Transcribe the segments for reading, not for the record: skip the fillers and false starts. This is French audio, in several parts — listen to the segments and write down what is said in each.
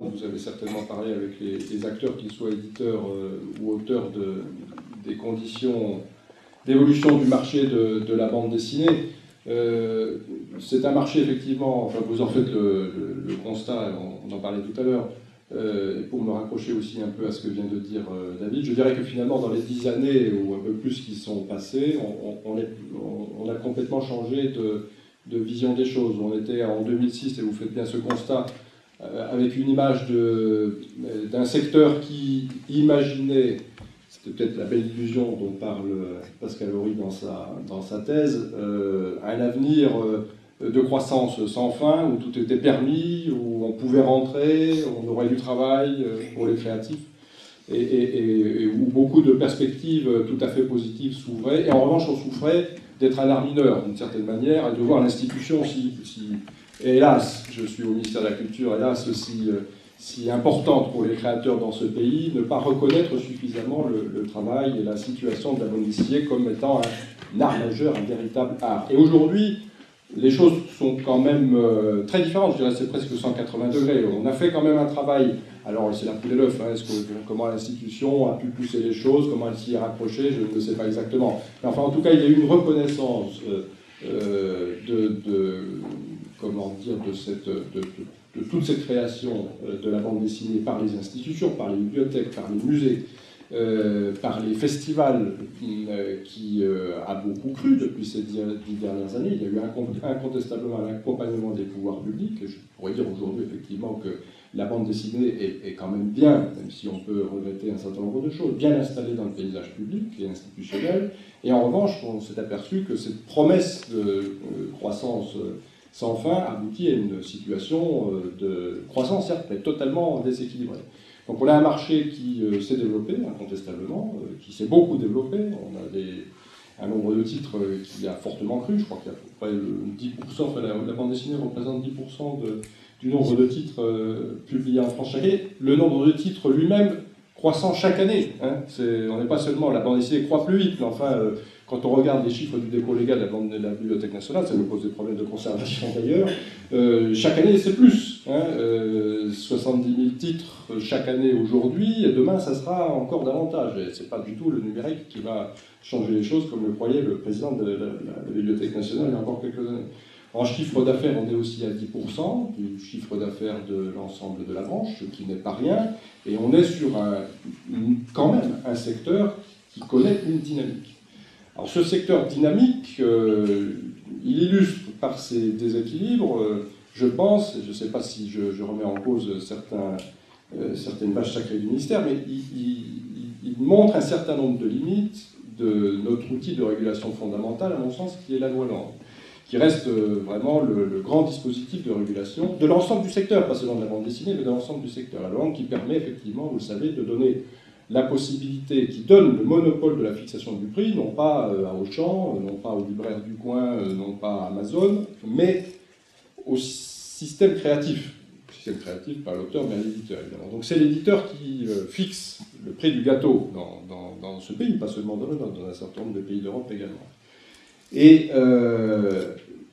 Vous avez certainement parlé avec les acteurs, qu'ils soient éditeurs ou auteurs des conditions d'évolution du marché de la bande dessinée. C'est un marché, effectivement, enfin, vous en faites le constat, on en parlait tout à l'heure, pour me raccrocher aussi un peu à ce que vient de dire David, je dirais que finalement, dans les 10 années ou un peu plus qui sont passées, on a complètement changé de vision des choses. On était en 2006, et vous faites bien ce constat, avec une image d'un secteur qui imaginait, c'était peut-être la belle illusion dont parle Pascal Horry dans sa thèse, un avenir de croissance sans fin, où tout était permis, où on pouvait rentrer, où on aurait du travail pour les créatifs, et où beaucoup de perspectives tout à fait positives s'ouvraient. Et en revanche, on souffrait d'être un art mineur, d'une certaine manière, et de voir l'institution et hélas, je suis au ministère de la Culture, hélas, si importante pour les créateurs dans ce pays, ne pas reconnaître suffisamment le travail et la situation de la bande dessinée comme étant un art majeur, un véritable art. Et aujourd'hui, les choses sont quand même très différentes, je dirais c'est presque 180 degrés. On a fait quand même un travail, alors c'est la poule et l'œuf, hein, comment l'institution a pu pousser les choses, comment elle s'y est rapprochée, je ne sais pas exactement. Mais enfin, en tout cas, il y a eu une reconnaissance comment dire, de toute cette création de la bande dessinée par les institutions, par les bibliothèques, par les musées, par les festivals, qui a beaucoup cru depuis ces 10 dernières années. Il y a eu incontestablement un accompagnement des pouvoirs publics. Je pourrais dire aujourd'hui effectivement que la bande dessinée est quand même bien, même si on peut regretter un certain nombre de choses, bien installée dans le paysage public et institutionnel. Et en revanche, on s'est aperçu que cette promesse de croissance sans fin aboutit à une situation de croissance, certes, mais totalement déséquilibrée. Donc on a un marché qui s'est développé, incontestablement, qui s'est beaucoup développé. On a un nombre de titres qui a fortement cru. Je crois qu'il y a à peu près 10%, enfin, la bande dessinée représente 10% du nombre de titres publiés en France chaque année. Le nombre de titres lui-même croissant chaque année. Hein. On n'est pas seulement, la bande dessinée croît plus vite, mais enfin, quand on regarde les chiffres du dépôt légal de la Bibliothèque nationale, ça nous pose des problèmes de conservation d'ailleurs, chaque année c'est plus. Hein, 70 000 titres chaque année aujourd'hui, et demain ça sera encore davantage. Et ce n'est pas du tout le numérique qui va changer les choses comme le croyait le président de la Bibliothèque nationale il y a encore quelques années. En chiffre d'affaires, on est aussi à 10% du chiffre d'affaires de l'ensemble de la branche, ce qui n'est pas rien, et on est sur quand même un secteur qui connaît une dynamique. Alors ce secteur dynamique, il illustre par ses déséquilibres, je pense, je ne sais pas si je remets en cause certaines vaches sacrées du ministère, mais il montre un certain nombre de limites de notre outil de régulation fondamentale, à mon sens, qui est la loi Lang, qui reste vraiment le grand dispositif de régulation de l'ensemble du secteur, pas seulement de la bande dessinée, mais de l'ensemble du secteur. La loi Lang qui permet effectivement, vous le savez, de donner la possibilité, qui donne le monopole de la fixation du prix, non pas à Auchan, non pas aux libraires du coin, non pas à Amazon, mais au système créatif. Système créatif, pas l'auteur, mais à l'éditeur, évidemment. Donc c'est l'éditeur qui fixe le prix du gâteau dans ce pays, pas seulement dans le nôtre, dans un certain nombre de pays d'Europe également. Et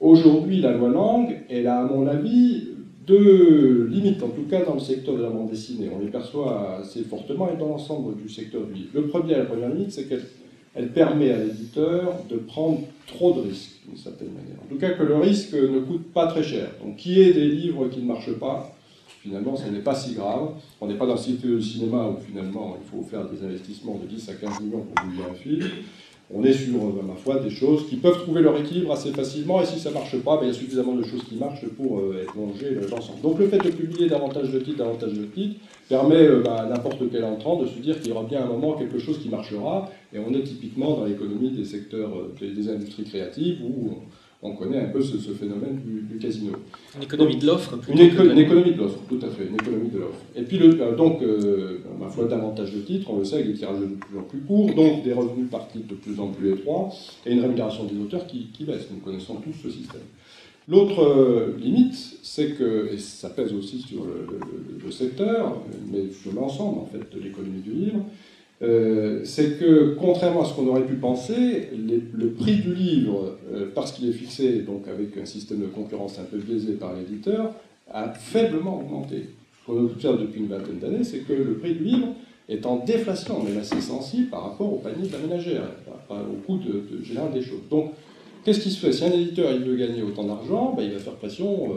aujourd'hui, la loi Lang, elle a, à mon avis, deux limites, en tout cas dans le secteur de la bande dessinée. On les perçoit assez fortement et dans l'ensemble du secteur du livre. La première limite, c'est qu'elle permet à l'éditeur de prendre trop de risques, d'une certaine manière. En tout cas, que le risque ne coûte pas très cher. Donc, qu'il y ait des livres qui ne marchent pas, finalement, ce n'est pas si grave. On n'est pas dans le secteur du cinéma où, finalement, il faut faire des investissements de 10 à 15 millions pour publier un film. On est sur, ma foi, des choses qui peuvent trouver leur équilibre assez facilement, et si ça ne marche pas, il y a suffisamment de choses qui marchent pour éponger l'ensemble. Donc le fait de publier davantage de titres, permet à n'importe quel entrant de se dire qu'il y aura bien un moment quelque chose qui marchera, et on est typiquement dans l'économie des secteurs, des industries créatives, où on connaît un peu ce phénomène du casino. Une économie de l'offre. Une économie de l'offre, tout à fait, une économie de l'offre. Et puis, ma foi, davantage de titres, on le sait, avec des tirages de plus en plus courts, donc des revenus par titre de plus en plus étroits, et une rémunération des auteurs qui baisse. Nous connaissons tous ce système. L'autre limite, c'est que, et ça pèse aussi sur le secteur, mais sur l'ensemble, en fait, de l'économie du livre, c'est que, contrairement à ce qu'on aurait pu penser, le prix du livre, parce qu'il est fixé donc avec un système de concurrence un peu biaisé par l'éditeur, a faiblement augmenté. qu'on observe depuis une vingtaine d'années, c'est que le prix du livre est en déflation, mais assez sensible par rapport au panier de la ménagère, au coût général des choses. Donc, qu'est-ce qui se fait? Si un éditeur il veut gagner autant d'argent, ben, il va faire pression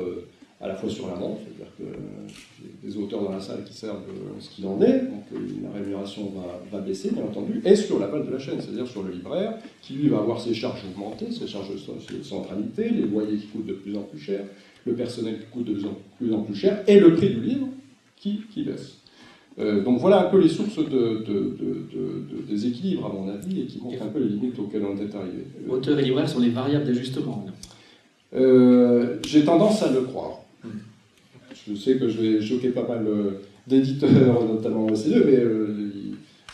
à la fois sur l'amont, c'est-à-dire que des auteurs dans la salle qui servent ce qu'il en est, donc la rémunération va baisser, bien entendu, et sur la base de la chaîne, c'est-à-dire sur le libraire, qui lui va avoir ses charges augmentées, ses charges de centralité, les loyers qui coûtent de plus en plus cher, le personnel qui coûte de plus en plus cher, et le prix du livre qui baisse. Donc voilà un peu les sources des équilibres, à mon avis, et qui montrent un peu les limites auxquelles on est arrivé. Auteurs et libraires sont les variables d'ajustement. J'ai tendance à le croire. Je sais que je vais choquer pas mal d'éditeurs, notamment OCDE, mais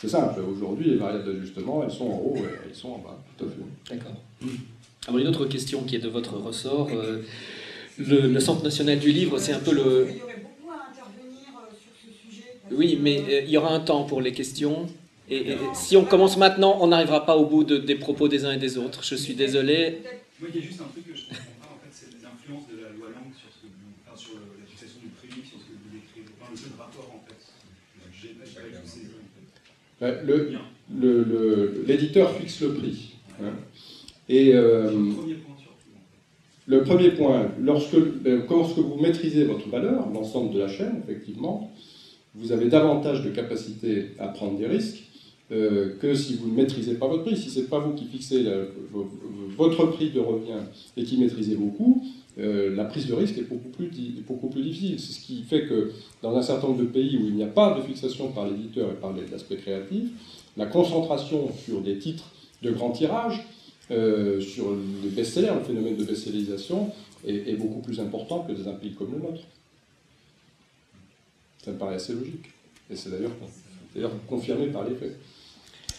c'est simple. Aujourd'hui, les variables d'ajustement, elles sont en haut et elles sont en bas, tout à fait. D'accord. Alors une autre question qui est de votre ressort. Le Centre national du livre, c'est un peu le... Il y aurait beaucoup à intervenir sur ce sujet. Oui, mais il y aura un temps pour les questions. Et si on commence maintenant, on n'arrivera pas au bout des propos des uns et des autres. Je suis désolé. Moi, il y a juste un truc que je ne comprends pas, en fait, c'est les influences de la loi Lang sur, sur la fixation du prix, sur ce que vous décrivez, enfin, le jeu de rapport, en fait. J'ai pas tout saisi, en fait. L'éditeur fixe le prix. Hein. Et le premier point, lorsque vous maîtrisez votre valeur, l'ensemble de la chaîne, effectivement, vous avez davantage de capacité à prendre des risques que si vous ne maîtrisez pas votre prix. Si ce n'est pas vous qui fixez votre prix de revient et qui maîtrisez vos coûts, la prise de risque est beaucoup plus difficile. C'est ce qui fait que dans un certain nombre de pays où il n'y a pas de fixation par l'éditeur et par l'aspect créatif, la concentration sur des titres de grand tirage, sur les best-sellers, le phénomène de best-sellisation est beaucoup plus important que dans un pays comme le nôtre. Ça me paraît assez logique. Et c'est d'ailleurs confirmé par les faits.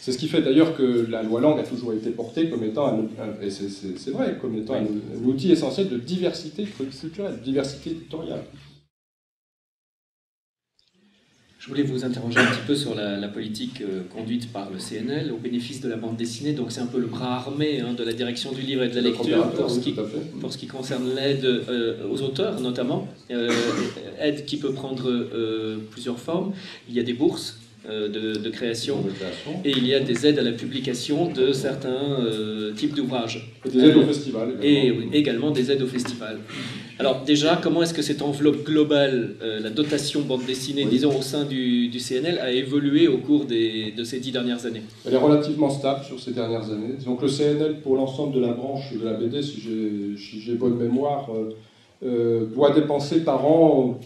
C'est ce qui fait d'ailleurs que la loi Lang a toujours été portée comme étant, et c'est vrai, comme étant un outil essentiel de diversité culturelle, de diversité éditoriale. Je voulais vous interroger un petit peu sur la politique conduite par le CNL au bénéfice de la bande dessinée. Donc c'est un peu le bras armé de la direction du livre et de la lecture pour ce qui concerne l'aide aux auteurs notamment. Aide qui peut prendre plusieurs formes. Il y a des bourses de création et il y a des aides à la publication de certains types d'ouvrages. Et des aides au festival. Et également des aides au festival. Alors déjà, comment est-ce que cette enveloppe globale, la dotation bande dessinée, disons au sein du CNL, a évolué au cours de ces 10 dernières années? Elle est relativement stable sur ces dernières années. Donc le CNL, pour l'ensemble de la branche de la BD, si j'ai bonne mémoire, doit dépenser par an,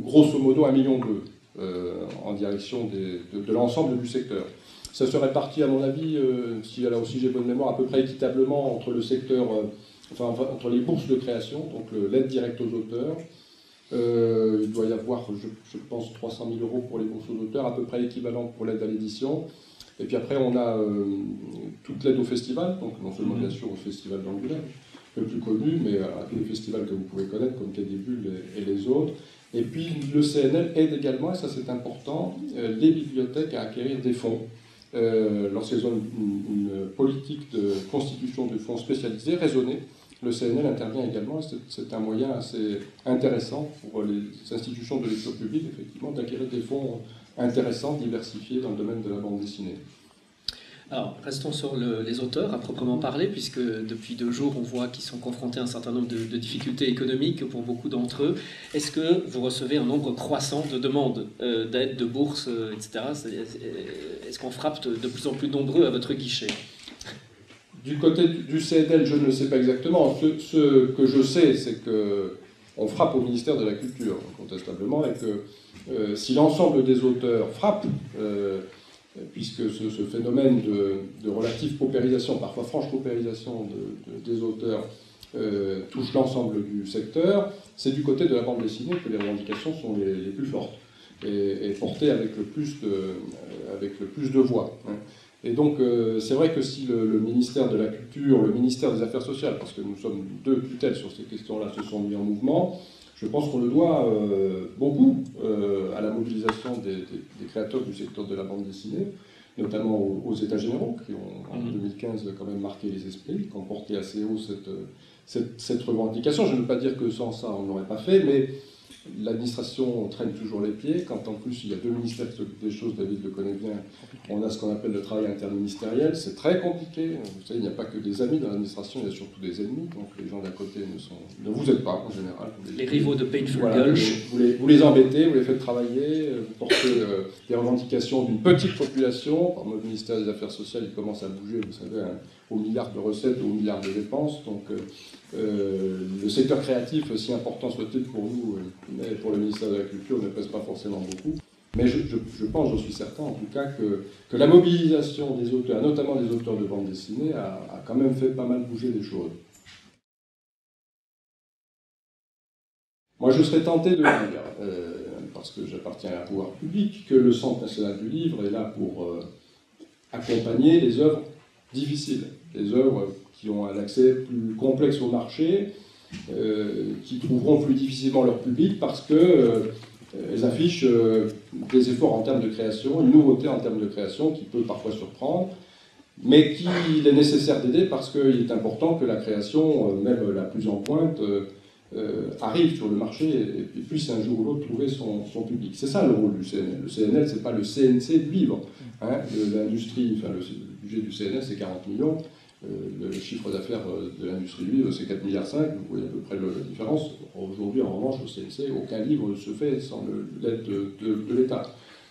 grosso modo, 1,2 million en direction de l'ensemble du secteur. Ça se répartit, à mon avis, si j'ai bonne mémoire, à peu près équitablement entre le secteur... entre les bourses de création, donc l'aide directe aux auteurs. Il doit y avoir, je pense, 300 000 € pour les bourses aux auteurs, à peu près l'équivalent pour l'aide à l'édition. Et puis après, on a toute l'aide au festival, donc non seulement bien sûr au festival d'Angoulême, le plus connu, mais à tous les festivals que vous pouvez connaître, comme Quai des Bulles et les autres. Et puis le CNL aide également, et ça c'est important, les bibliothèques à acquérir des fonds. Lorsqu'elles ont une politique de constitution de fonds spécialisés, raisonnée, le CNL intervient également, et c'est un moyen assez intéressant pour les institutions de lecture publique, effectivement, d'acquérir des fonds intéressants, diversifiés dans le domaine de la bande dessinée. Alors, restons sur les auteurs à proprement parler, puisque depuis 2 jours, on voit qu'ils sont confrontés à un certain nombre de difficultés économiques pour beaucoup d'entre eux. Est-ce que vous recevez un nombre croissant de demandes d'aide, de bourses, etc. Est-ce qu'on frappe de plus en plus nombreux à votre guichet? Du côté du CNL, je ne le sais pas exactement. Ce que je sais, c'est qu'on frappe au ministère de la Culture, incontestablement, et que si l'ensemble des auteurs frappent, puisque ce phénomène de relative paupérisation, parfois franche paupérisation des auteurs, touche l'ensemble du secteur, c'est du côté de la bande dessinée que les revendications sont les plus fortes et portées avec le plus de voix. Et donc, c'est vrai que si le ministère de la Culture, le ministère des Affaires sociales, parce que nous sommes 2 tutelles sur ces questions-là, se sont mis en mouvement, je pense qu'on le doit beaucoup à la mobilisation des créateurs du secteur de la bande dessinée, notamment aux États généraux, qui ont, en 2015, quand même marqué les esprits, qui ont porté assez haut cette revendication. Je ne veux pas dire que sans ça, on ne l'aurait pas fait, mais l'administration traîne toujours les pieds, quand en plus il y a 2 ministères qui s'occupent des choses, David le connaît bien, on a ce qu'on appelle le travail interministériel, c'est très compliqué. Vous savez, il n'y a pas que des amis dans l'administration, il y a surtout des ennemis, donc les gens d'à côté ne vous aident pas en général. Les rivaux de Painful voilà, Gulch. Vous les embêtez, vous les faites travailler, vous portez des revendications d'une petite population. Par le ministère des Affaires sociales, il commence à bouger, vous savez, aux milliards de recettes, aux milliards de dépenses, donc le secteur créatif, si important soit-il pour nous, mais pour le ministère de la Culture, ne pèse pas forcément beaucoup. Mais je pense, j'en suis certain en tout cas, que la mobilisation des auteurs, notamment des auteurs de bande dessinée, a quand même fait pas mal bouger les choses. Moi, je serais tenté de dire, parce que j'appartiens à un pouvoir public, que le Centre national du livre est là pour accompagner les œuvres difficiles, les œuvres qui ont un accès plus complexe au marché, qui trouveront plus difficilement leur public parce qu'elles affichent des efforts en termes de création, une nouveauté en termes de création qui peut parfois surprendre, mais qu'il est nécessaire d'aider parce qu'il est important que la création, même la plus en pointe, arrive sur le marché et puisse un jour ou l'autre trouver son public. C'est ça le rôle du CNL. Le CNL, c'est pas le CNC du livre. Hein. L'industrie, enfin le budget du CNL, c'est 40 millions. Le chiffre d'affaires de l'industrie du livre, c'est 4,5 milliards. Vous voyez à peu près la différence. Aujourd'hui, en revanche, au CNC, aucun livre ne se fait sans l'aide de l'État.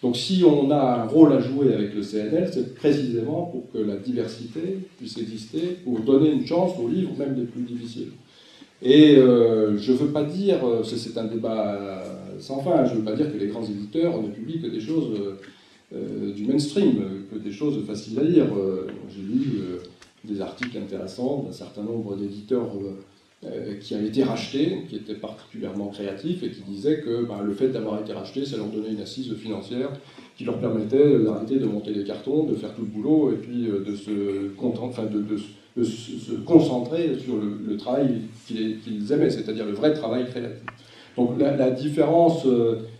Donc si on a un rôle à jouer avec le CNL, c'est précisément pour que la diversité puisse exister, pour donner une chance aux livres, même les plus difficiles. Et je ne veux pas dire, c'est un débat sans fin, je ne veux pas dire que les grands éditeurs ne publient que des choses du mainstream, que des choses faciles à lire. J'ai lu des articles intéressants d'un certain nombre d'éditeurs qui avaient été rachetés, qui étaient particulièrement créatifs et qui disaient que le fait d'avoir été rachetés, ça leur donnait une assise financière qui leur permettait d'arrêter de monter des cartons, de faire tout le boulot et puis de se concentrer sur le travail qu'ils aimaient, c'est-à-dire le vrai travail créatif. Donc la différence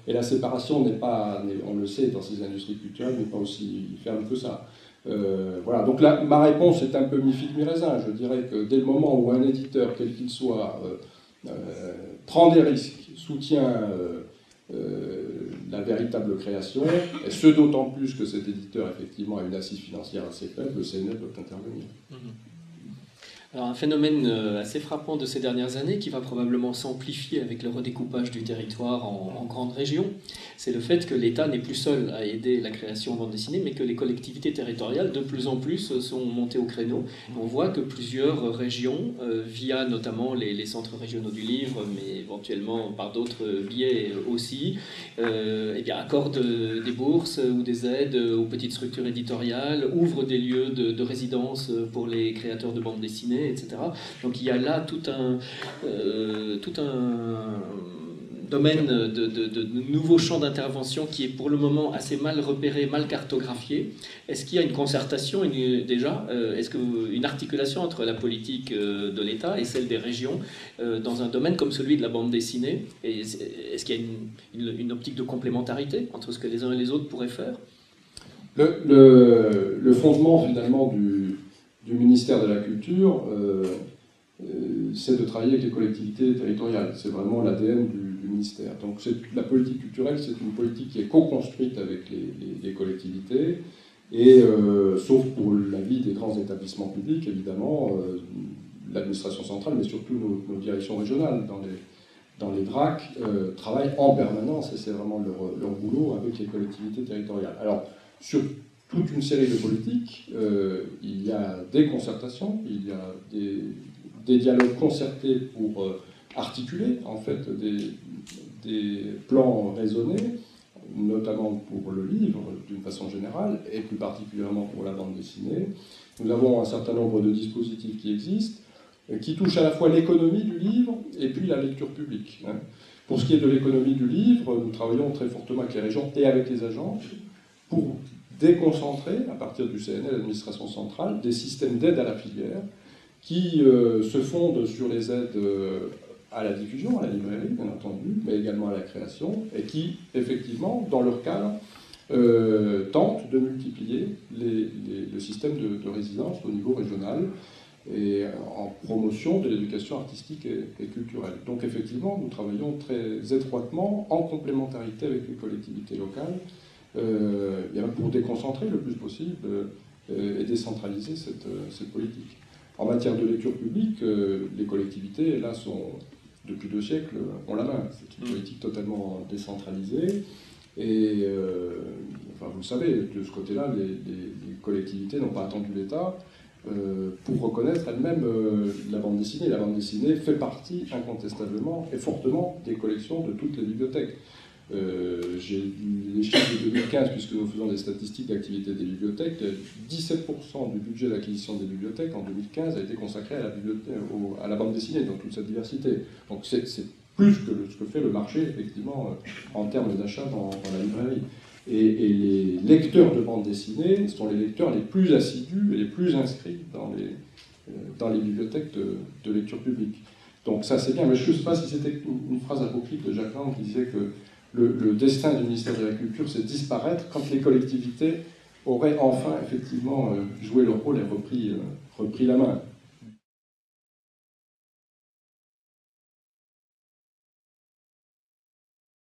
et la séparation n'est pas, on le sait, dans ces industries culturelles, n'est pas aussi ferme que ça. Voilà, donc là, ma réponse est un peu mi-figue, mi-raisin. Je dirais que dès le moment où un éditeur, quel qu'il soit, prend des risques, soutient la véritable création, et ce d'autant plus que cet éditeur, effectivement, a une assise financière assez faible, le CNL doit intervenir. Alors un phénomène assez frappant de ces dernières années, qui va probablement s'amplifier avec le redécoupage du territoire en grandes régions, c'est le fait que l'État n'est plus seul à aider la création en bande dessinée, mais que les collectivités territoriales, de plus en plus, sont montées au créneau. On voit que plusieurs régions, via notamment les centres régionaux du livre, mais éventuellement par d'autres biais aussi, accordent des bourses ou des aides aux petites structures éditoriales, ouvrent des lieux de résidence pour les créateurs de bande dessinée, etc. Donc il y a là tout un domaine de nouveaux champs d'intervention qui est pour le moment assez mal repéré, mal cartographié. Est-ce qu'il y a une concertation déjà, est-ce qu'une articulation entre la politique de l'État et celle des régions dans un domaine comme celui de la bande dessinée? Et est-ce qu'il y a une optique de complémentarité entre ce que les uns et les autres pourraient faire? Le fondement finalement du ministère de la Culture, c'est de travailler avec les collectivités territoriales. C'est vraiment l'ADN du ministère. Donc la politique culturelle, c'est une politique qui est co-construite avec les collectivités, et sauf pour l'avis des grands établissements publics, évidemment, l'administration centrale, mais surtout nos directions régionales dans les DRAC, travaillent en permanence, et c'est vraiment leur boulot, avec les collectivités territoriales. Alors, sur toute une série de politiques, il y a des concertations, il y a des dialogues concertés pour articuler en fait des plans raisonnés, notamment pour le livre d'une façon générale, et plus particulièrement pour la bande dessinée. Nous avons un certain nombre de dispositifs qui existent, qui touchent à la fois l'économie du livre et puis la lecture publique. Pour ce qui est de l'économie du livre, nous travaillons très fortement avec les régions et avec les agences pour déconcentrer, à partir du CNL, l'administration centrale, des systèmes d'aide à la filière qui se fondent sur les aides à la diffusion, à la librairie, bien entendu, mais également à la création, et qui, effectivement, dans leur cadre, tentent de multiplier le système de résidence au niveau régional. et en promotion de l'éducation artistique et culturelle. Donc effectivement, nous travaillons très étroitement, en complémentarité avec les collectivités locales, pour déconcentrer le plus possible et décentraliser cette politique. En matière de lecture publique, les collectivités, là, depuis 2 siècles, ont la main. C'est une politique totalement décentralisée. Et vous le savez, de ce côté-là, les collectivités n'ont pas attendu l'État pour reconnaître elles-mêmes la bande dessinée. La bande dessinée fait partie incontestablement et fortement des collections de toutes les bibliothèques. J'ai les chiffres de 2015, puisque nous faisons des statistiques d'activité des bibliothèques. 17% du budget d'acquisition des bibliothèques en 2015 a été consacré à la bande dessinée, dans toute sa diversité. Donc c'est plus que ce que fait le marché, effectivement, en termes d'achat dans la librairie. Et les lecteurs de bande dessinée sont les lecteurs les plus assidus et les plus inscrits dans les bibliothèques de lecture publique. Donc ça c'est bien, mais je ne sais pas si c'était une phrase apocryphe de Jacques Lang qui disait que le destin du ministère de la Culture, c'est disparaître quand les collectivités auraient enfin effectivement joué leur rôle et repris la main.